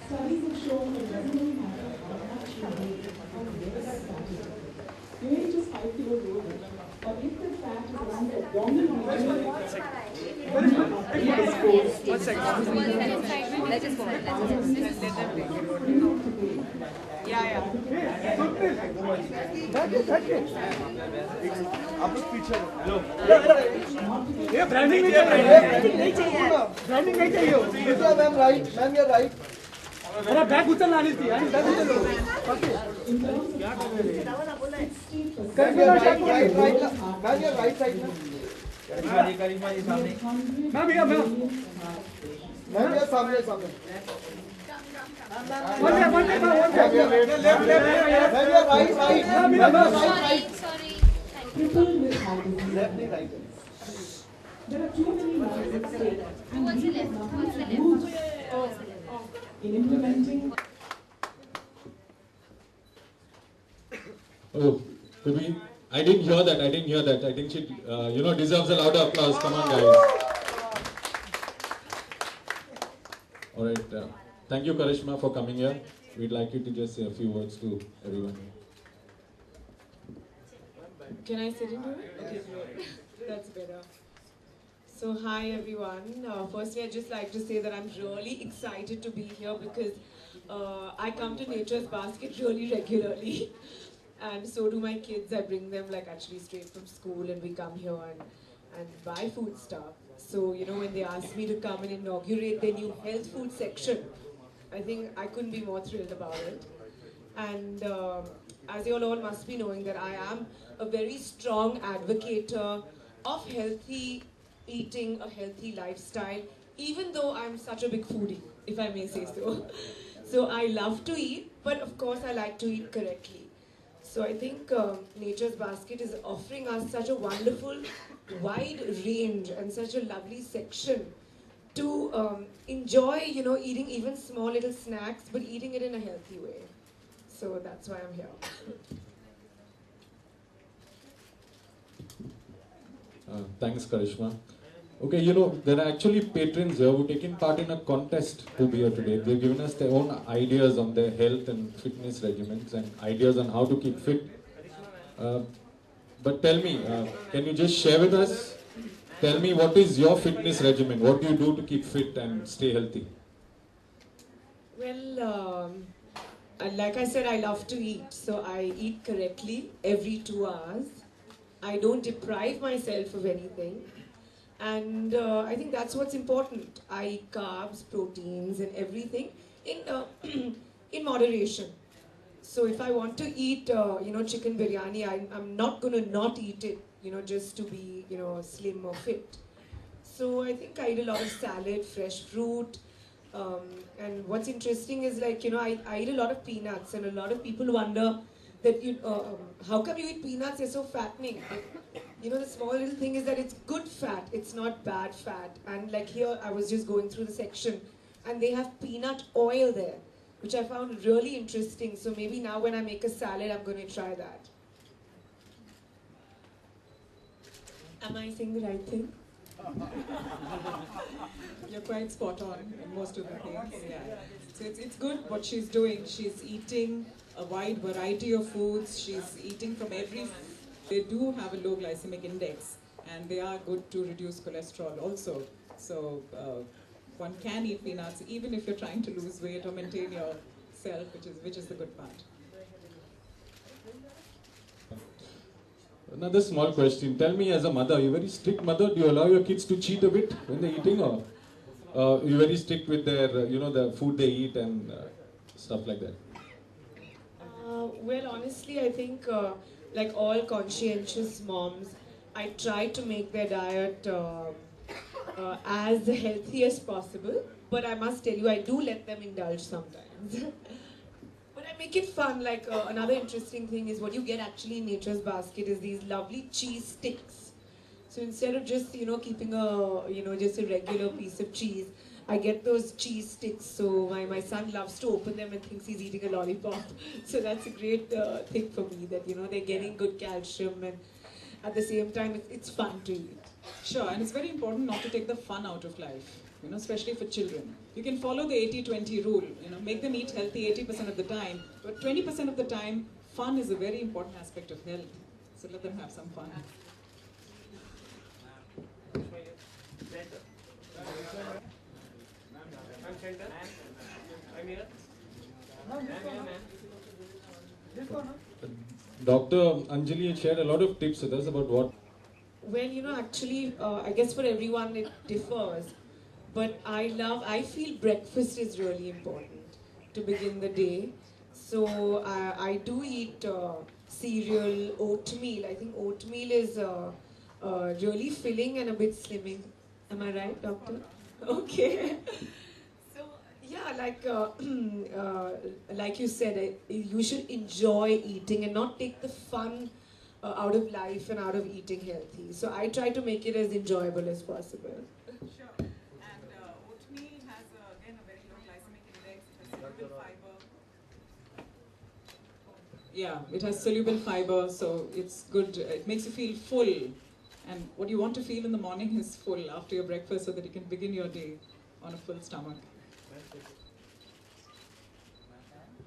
Studies have shown that it doesn't really matter how much you weigh or where that fat is. You may just 5 kilos over, but if the fat is around the abdominal region, One second. Let's just forward. Yeah. आप लोग पीछे hello ये branding नहीं चाहिए branding नहीं चाहिए ma'am right ma'am यार right मेरा बैग उतर लानी थी यार बैग उतर लो मैम यार राइट मैम यार राइट साइड करिश्मा जी सामने मैम यार सामने वन यार मैम यार right Sorry. people with heart disease. Left नहीं right There are too many laws at stake, and What's we the have left? nothing What's the to left? lose in implementing. Oh, could we? I didn't hear that. I think she, deserves a louder applause. Come on, guys. All right. Thank you, Karishma, for coming here. We'd like you to just say a few words to everyone. Can I sit into it? Okay, great. That's better. So, hi everyone. Firstly, I'd just like to say that I'm really excited to be here because I come to Nature's Basket really regularly. And so do my kids. I bring them like actually straight from school and we come here and buy food stuff. So, when they asked me to come and inaugurate their new health food section, I think I couldn't be more thrilled about it. And as you all must be knowing that I am a very strong advocate of healthy eating, a healthy lifestyle, even though I'm such a big foodie, if I may say so. So I love to eat, but of course I like to eat correctly. So I think Nature's Basket is offering us such a wonderful, wide range and such a lovely section to enjoy, eating even small little snacks, but eating it in a healthy way. So that's why I'm here. Thanks, Karishma. Okay, there are actually patrons here who taken part in a contest to be here today. They've given us their own ideas on their health and fitness regimens and ideas on how to keep fit. But tell me, can you just share with us? Tell me, what is your fitness regimen? What do you do to keep fit and stay healthy? Well, like I said, I love to eat. So I eat correctly every 2 hours. I don't deprive myself of anything. And I think that's what's important. I eat carbs, proteins and everything in moderation. So if I want to eat, chicken biryani, I'm not going to not eat it, just to be, slim or fit. So I think I eat a lot of salad, fresh fruit. And what's interesting is I eat a lot of peanuts, and a lot of people wonder that how come you eat peanuts? They're so fattening. The small little thing is that it's good fat. It's not bad fat. And like here, I was just going through the section, and they have peanut oil there, which I found really interesting. So maybe now when I make a salad, I'm going to try that. Am I saying the right thing? You're quite spot on in most of the things. Yeah. So it's good what she's doing. She's eating a wide variety of foods. She's eating from every. They do have a low glycemic index, and they are good to reduce cholesterol also. So one can eat peanuts even if you're trying to lose weight or maintain yourself, which is the good part. Another small question. Tell me, as a mother, you're a very strict mother. Do you allow your kids to cheat a bit when they're eating, or you're very strict with their, the food they eat and stuff like that? Well, honestly, I think like all conscientious moms, I try to make their diet as healthy as possible. But I must tell you, I do let them indulge sometimes. But I make it fun. Like another interesting thing is what you get actually in Nature's Basket is these lovely cheese sticks. So instead of just keeping just a regular piece of cheese, I get those cheese sticks. So my son loves to open them and thinks he's eating a lollipop. So that's a great thing for me that they're getting good calcium and at the same time it's fun to eat. Sure, and it's very important not to take the fun out of life, especially for children. You can follow the 80-20 rule, make them eat healthy 80% of the time, but 20% of the time, fun is a very important aspect of health. So let them have some fun. Dr. Anjali shared a lot of tips with us about what. Well, actually, I guess for everyone it differs. But I feel breakfast is really important to begin the day. So I do eat cereal, oatmeal. I think oatmeal is really filling and a bit slimming. Am I right, doctor? Okay. So yeah, like you said, you should enjoy eating and not take the fun out of life and out of eating healthy. So I try to make it as enjoyable as possible. Sure. And oatmeal has, again, a very low glycemic index. It has soluble fiber. Yeah, it has soluble fiber, so it's good. It makes you feel full. And what you want to feel in the morning is full after your breakfast so that you can begin your day on a full stomach.